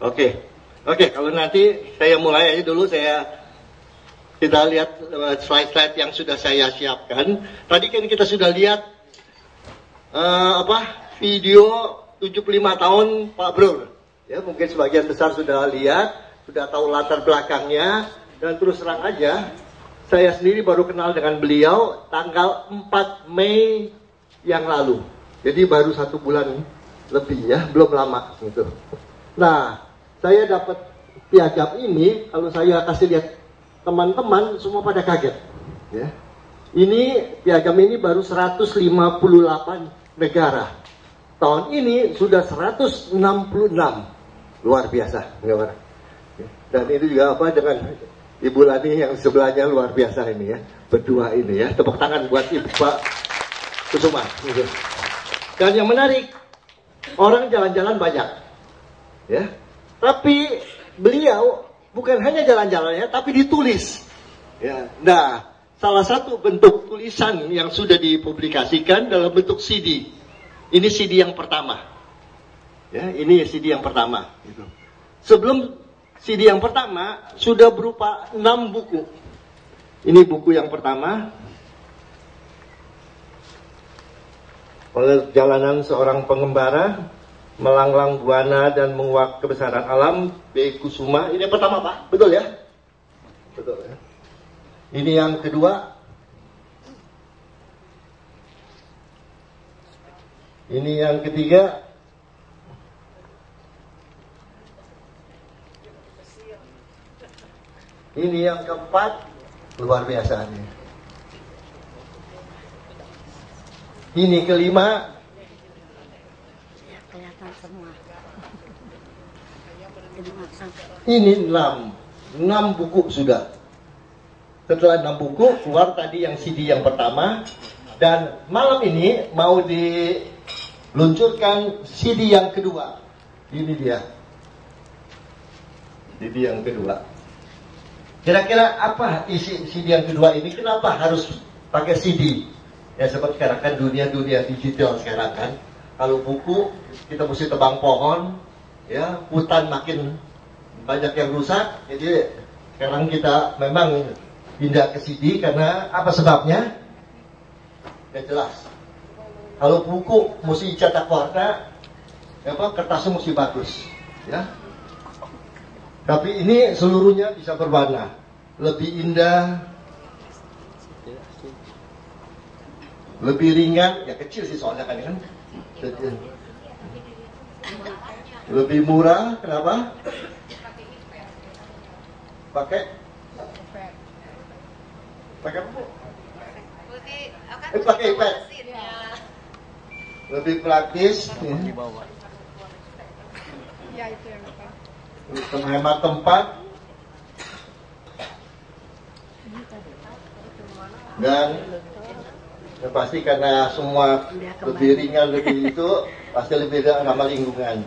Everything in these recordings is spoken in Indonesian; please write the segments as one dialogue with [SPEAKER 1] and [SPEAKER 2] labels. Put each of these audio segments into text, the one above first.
[SPEAKER 1] Oke, kalau nanti saya mulai aja dulu, kita lihat slide-slide yang sudah saya siapkan. Tadi kan kita sudah lihat video 75 tahun Pak Bro. Ya, mungkin sebagian besar sudah lihat, sudah tahu latar belakangnya, dan terus terang aja, saya sendiri baru kenal dengan beliau tanggal 4 Mei yang lalu. Jadi baru 1 bulan lebih ya, belum lama gitu. Nah, saya dapat piagam ini, kalau saya kasih lihat teman-teman semua pada kaget. Ya. Ini piagam ini baru 158 negara. Tahun ini sudah 166. Luar biasa. Dan ini juga dengan Ibu Lani yang sebelahnya luar biasa ini ya. Berdua ini ya. Tepuk tangan buat Ibu Pak Kusuma. Dan yang menarik, orang jalan-jalan banyak. Ya. Tapi beliau bukan hanya jalan-jalannya, tapi ditulis. Ya. Nah, salah satu bentuk tulisan yang sudah dipublikasikan dalam bentuk CD. Ini CD yang pertama. Ya, ini CD yang pertama. Gitu. Sebelum CD yang pertama sudah berupa 6 buku. Ini buku yang pertama. Perjalanan seorang pengembara melanglang buana dan menguak kebesaran alam, B. Kusuma. Ini yang pertama, Pak. Betul ya? Betul ya. Ini yang kedua. Ini yang ketiga. Ini yang keempat. Luar biasa ini. Ini kelima. Ini 6 buku sudah. Setelah 6 buku keluar tadi yang CD yang pertama, dan malam ini mau diluncurkan CD yang kedua. Ini dia CD yang kedua. Kira-kira apa isi CD yang kedua ini? Kenapa harus pakai CD? Ya seperti sekarang kan dunia digital sekarang kan. Kalau buku kita mesti tebang pohon, ya hutan makin banyak yang rusak, jadi sekarang kita memang pindah ke CD karena apa sebabnya? Ya jelas. Kalau buku mesti cetak warna, kertasnya mesti bagus, ya. Tapi ini seluruhnya bisa berwarna, lebih indah, lebih ringan, ya kecil sih soalnya kan, lebih murah, kenapa? Pakai apa? Pakai iPad. Lebih praktis. Ya, itu yang apa? Menghemat tempat. Dan ya pasti karena semua lebih ringan, lebih itu pasti lebih ramah lingkungan.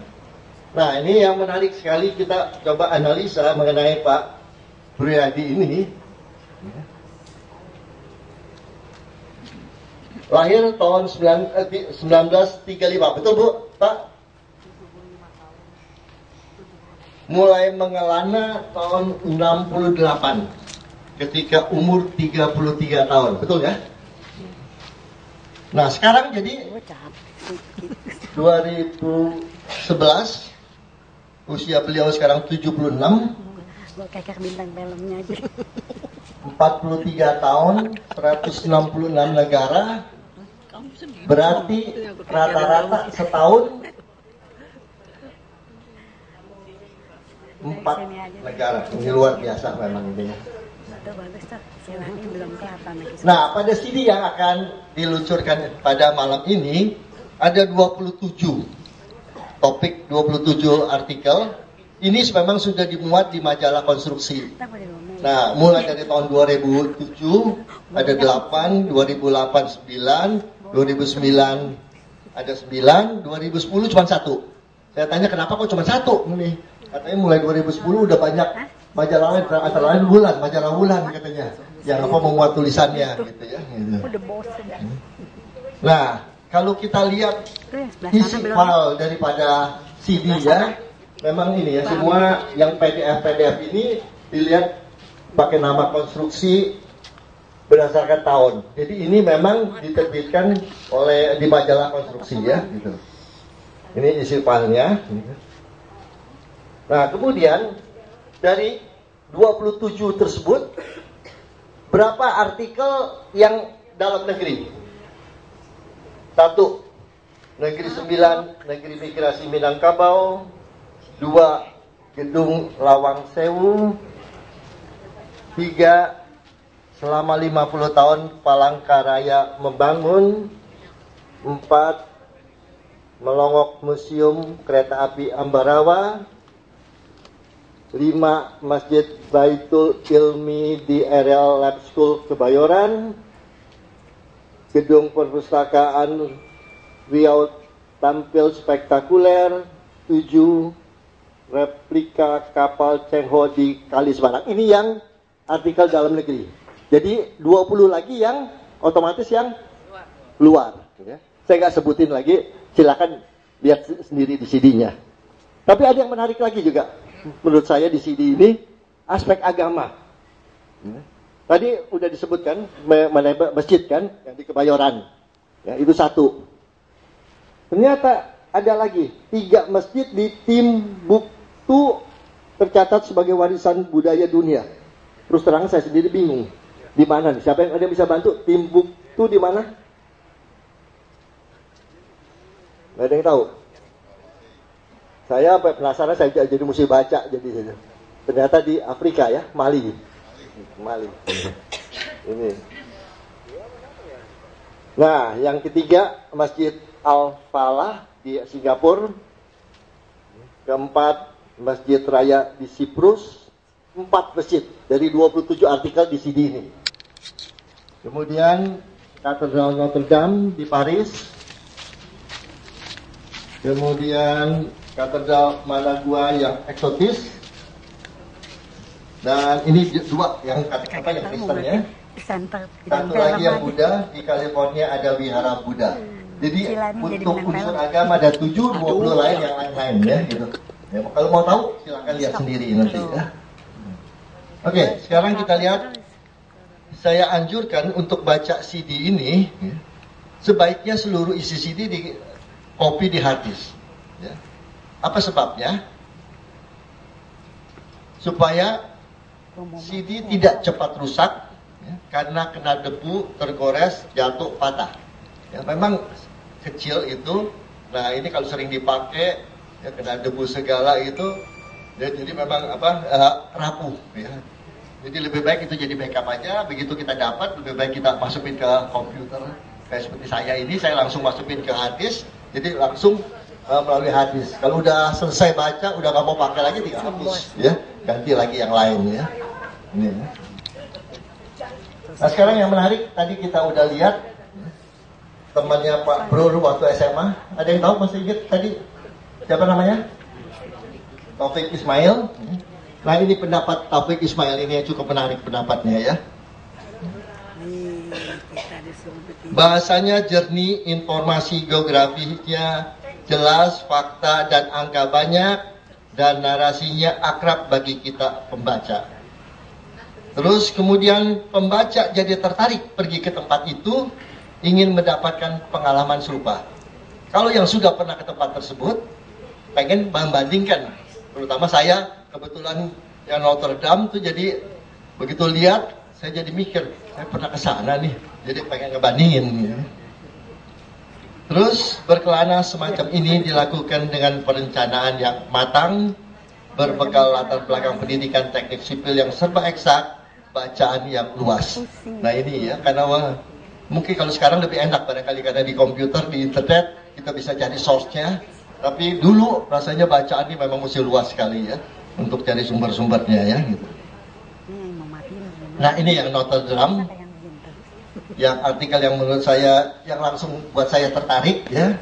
[SPEAKER 1] Nah, ini yang menarik sekali, kita coba analisa mengenai Pak Briyadi ini. Lahir tahun 1935, betul Bu, Pak? Mulai mengelana tahun 68, ketika umur 33 tahun, betul ya? Nah, sekarang jadi 2011, usia beliau sekarang 76.
[SPEAKER 2] Kayak bintang filmnya aja.
[SPEAKER 1] 43 tahun, 166 negara, berarti rata-rata setahun 4 negara. Ini luar biasa memang ini. Nah, pada CD yang akan diluncurkan pada malam ini ada 27 topik, 27 artikel. Ini memang sudah dimuat di majalah Konstruksi. Nah, mulai dari tahun 2007 ada 8, 2008 9, 2009 ada 9, 2010 cuma 1. Saya tanya kenapa kok cuma 1 nih? Katanya mulai 2010 udah banyak majalah lain, antara lain majalah Wulan katanya, yang memuat tulisannya gitu ya. Gitu. Nah, kalau kita lihat isi file daripada CD ya. memang ini ya, semua yang PDF ini dilihat pakai nama konstruksi berdasarkan tahun. Jadi ini memang diterbitkan oleh di majalah konstruksi ya, gitu. Ini isi filenya. Nah, kemudian dari 27 tersebut berapa artikel yang dalam negeri? 1. Negeri Sembilan, Negeri Migrasi Minangkabau. 2. Gedung Lawang Sewu. 3. Selama 50 tahun Palangkaraya membangun. 4. Melongok Museum Kereta Api Ambarawa. 5. Masjid Baitul Ilmi di RL Lab School Kebayoran. Gedung Perpustakaan Riau tampil spektakuler. 7. Replika kapal Cheng Ho di Kali Semarang. Ini yang artikel dalam negeri. Jadi 20 lagi yang otomatis yang luar. Saya nggak sebutin lagi, silakan lihat sendiri di CD-nya. Tapi ada yang menarik lagi juga. Menurut saya di CD ini aspek agama. Tadi udah disebutkan masjid kan yang di Kebayoran. Ya, itu 1. Ternyata ada lagi 3 masjid di Timbuktu tercatat sebagai warisan budaya dunia. Terus terang saya sendiri bingung. Di mana nih? Siapa yang ada bisa bantu? Timbuktu di mana? Nggak ada yang tahu. Saya penasaran, saya jadi mesti baca jadi. Ternyata di Afrika ya, Mali. Ini. Nah, yang ketiga Masjid Al-Falah di Singapura. Keempat Masjid Raya di Siprus. 4 masjid dari 27 artikel di CD ini. Kemudian Katedral Notre Dame di Paris. Kemudian Katedral Managua yang eksotis. Dan ini 2 yang apa yang Kristen ya. Satu lagi yang Buddha, di California ada Wihara Buddha. Jadi untuk unsur agama ada 7, 20 lain yang lain-lain ya gitu. Ya, kalau mau tahu silakan lihat sendiri nanti ya. Oke, sekarang kita lihat. Saya anjurkan untuk baca CD ini, sebaiknya seluruh isi CD di copy di hard disk. Ya. Apa sebabnya? Supaya CD tidak cepat rusak, ya, karena kena debu, tergores, jatuh, patah. Ya, memang kecil itu. Nah ini kalau sering dipakai, ya, kena debu segala itu, ya, jadi memang rapuh. Ya. Jadi lebih baik itu jadi backup aja. Begitu kita dapat, lebih baik kita masukin ke komputer. Kayak seperti saya ini, saya langsung masukin ke hard disk. Jadi langsung melalui hard disk. Kalau udah selesai baca, udah nggak mau pakai lagi, tinggal hapus, ya, ganti lagi yang lain ya. Ini. Ya. Nah sekarang yang menarik, tadi kita udah lihat temannya Pak Bro waktu SMA. Ada yang tahu masih ingat tadi siapa namanya? Taufik Ismail. Nah ini pendapat Taufik Ismail ini yang cukup menarik pendapatnya ya. Bahasanya jernih, informasi geografinya jelas, fakta dan angka banyak, dan narasinya akrab bagi kita pembaca. Terus kemudian pembaca jadi tertarik pergi ke tempat itu, ingin mendapatkan pengalaman serupa. Kalau yang sudah pernah ke tempat tersebut, pengen membandingkan. Terutama saya kebetulan yang Notre Dame tuh, jadi begitu lihat saya jadi mikir, saya pernah ke sana nih, jadi pengen ngebandingin. Ya. Terus berkelana semacam ini dilakukan dengan perencanaan yang matang, berbekal latar belakang pendidikan teknik sipil yang serba eksak, bacaan yang luas. Nah ini ya, karena mungkin kalau sekarang lebih enak barangkali karena di komputer, di internet kita bisa cari source-nya. Tapi dulu rasanya bacaan ini memang mesti luas sekali ya untuk cari sumber-sumbernya ya gitu. Nah ini yang Notre Dame, yang artikel yang menurut saya yang langsung buat saya tertarik ya.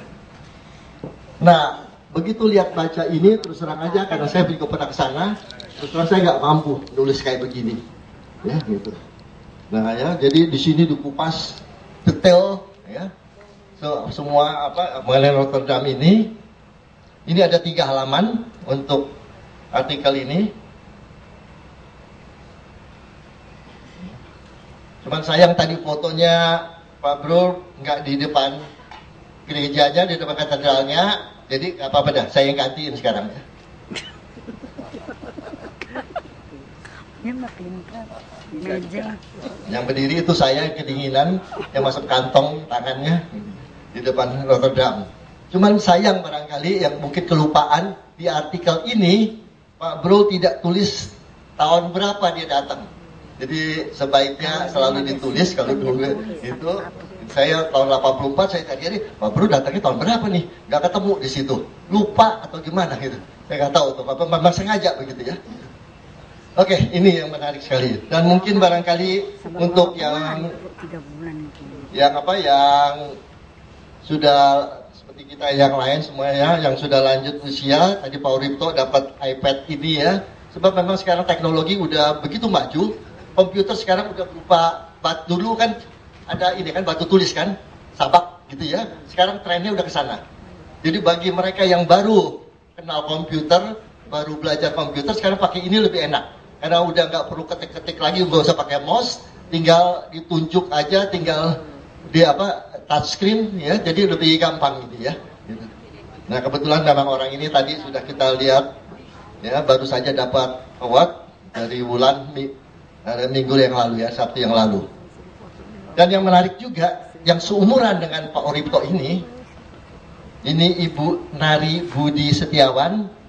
[SPEAKER 1] Nah begitu lihat baca ini terus terang aja, karena saya juga pernah ke sana, terus terang saya nggak mampu nulis kayak begini ya gitu. Nah ya, jadi di sini dikupas detail ya, semua apa mengenai Notre Dame ini. Ini ada 3 halaman untuk artikel ini. Cuman sayang tadi fotonya Pak Bro nggak di depan gerejanya, di depan katedralnya. Jadi nggak apa-apa dah, saya yang gantiin sekarang ya.
[SPEAKER 2] Meja.
[SPEAKER 1] Yang berdiri itu saya kedinginan, yang masuk kantong tangannya di depan Rotterdam. Cuman sayang barangkali yang mungkin kelupaan di artikel ini Pak Bro tidak tulis tahun berapa dia datang. Jadi sebaiknya selalu ditulis kalau dulu itu saya tahun 84 saya tadi Pak Bro datangnya tahun berapa nih? Nggak ketemu di situ, lupa atau gimana gitu. Saya nggak tahu tuh, apa memang sengaja begitu ya. Oke, ini yang menarik sekali. Dan mungkin barangkali untuk yang sudah seperti kita yang lain semuanya yang sudah lanjut usia, tadi Pak Uripto dapat iPad ini ya. Sebab memang sekarang teknologi udah begitu maju. Komputer sekarang udah berupa dulu kan ada ini kan batu tulis kan, sabak gitu ya. Sekarang trennya udah ke sana. Jadi bagi mereka yang baru kenal komputer, baru belajar komputer, sekarang pakai ini lebih enak. Karena udah nggak perlu ketik-ketik lagi, nggak usah pakai mouse, tinggal ditunjuk aja, tinggal di touchscreen ya, jadi lebih gampang gitu ya. Gitu. Nah kebetulan memang orang ini tadi sudah kita lihat ya, baru saja dapat award dari bulan minggu yang lalu ya, Sabtu yang lalu. Dan yang menarik juga, yang seumuran dengan Pak Uripto ini Ibu Nari Budi Setiawan.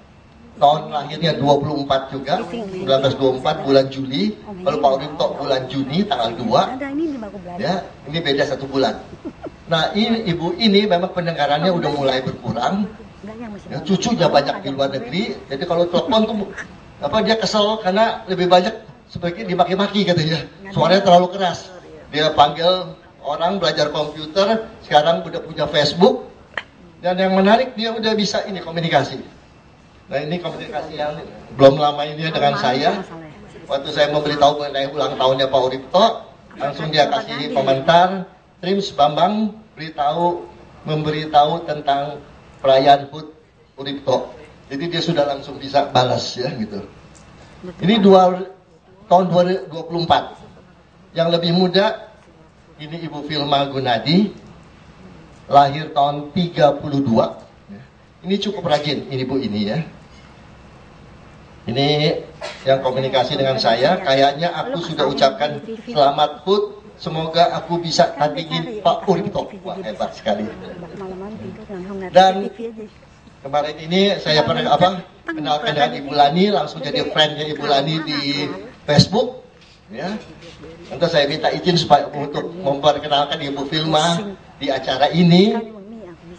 [SPEAKER 1] Tahun lahirnya 24 juga, 1924 bulan Juli. Kalau Pak Uripto bulan Juni tanggal 2. Ya, ini beda 1 bulan. Nah, ibu ini memang pendengarannya udah mulai berkurang. Ya, cucunya banyak di luar negeri. Jadi kalau telepon tuh dia kesel karena lebih banyak sebaiknya dimaki-maki katanya. Suaranya terlalu keras. Dia panggil orang belajar komputer, sekarang udah punya Facebook. Dan yang menarik dia udah bisa ini komunikasi. Nah ini komunikasi yang belum lama ini dengan saya. Waktu saya memberitahu mengenai ulang tahunnya Pak Uripto, langsung dia kasih komentar, Trims Bambang memberitahu tentang perayaan HUT Uripto. Jadi dia sudah langsung bisa balas ya gitu. Ini tahun 2024. Yang lebih muda, ini Ibu Filma Gunadi, lahir tahun 32. Ini cukup rajin, ini Bu ini ya. Ini yang komunikasi dengan saya. Kayaknya aku sudah ucapkan selamat HUT. Semoga aku bisa tandingin Pak Uripto. Wah hebat sekali. Dan kemarin ini saya pernah kenalkan dengan Ibu Lani, langsung jadi friendnya Ibu Lani di Facebook. Ya. Nanti saya minta izin supaya untuk memperkenalkan Ibu Filma di acara ini.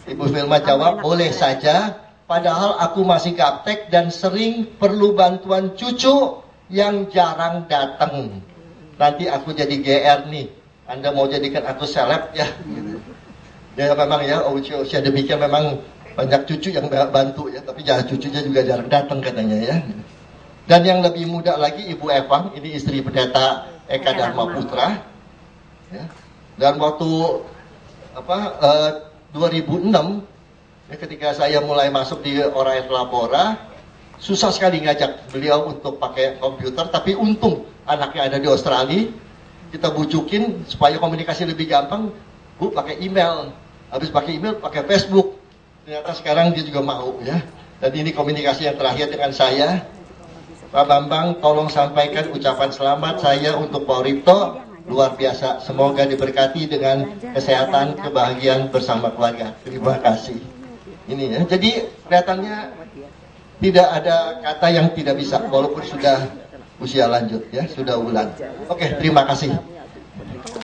[SPEAKER 1] Ibu Filma jawab, boleh saja, padahal aku masih gaptek dan sering perlu bantuan cucu yang jarang datang. Nanti aku jadi GR nih, Anda mau jadikan aku seleb ya. Ya memang ya, usia demikian memang banyak cucu yang bantu ya, tapi cucunya juga jarang datang katanya ya. Dan yang lebih muda lagi Ibu Evang, ini istri pendeta Eka Dharma Putra. Ya. Dan waktu 2006 ya, ketika saya mulai masuk di Oraif Labora, susah sekali ngajak beliau untuk pakai komputer, tapi untung anaknya ada di Australia, kita bujukin supaya komunikasi lebih gampang. Bu pakai email, habis pakai email pakai Facebook, ternyata sekarang dia juga mau ya. Dan ini komunikasi yang terakhir dengan saya. Pak Bambang tolong sampaikan ucapan selamat saya untuk Pak Uripto. Luar biasa, semoga diberkati dengan kesehatan, kebahagiaan bersama keluarga. Terima kasih. Ini ya, jadi kelihatannya tidak ada kata yang tidak bisa, walaupun sudah usia lanjut ya, sudah ulang. Oke, terima kasih.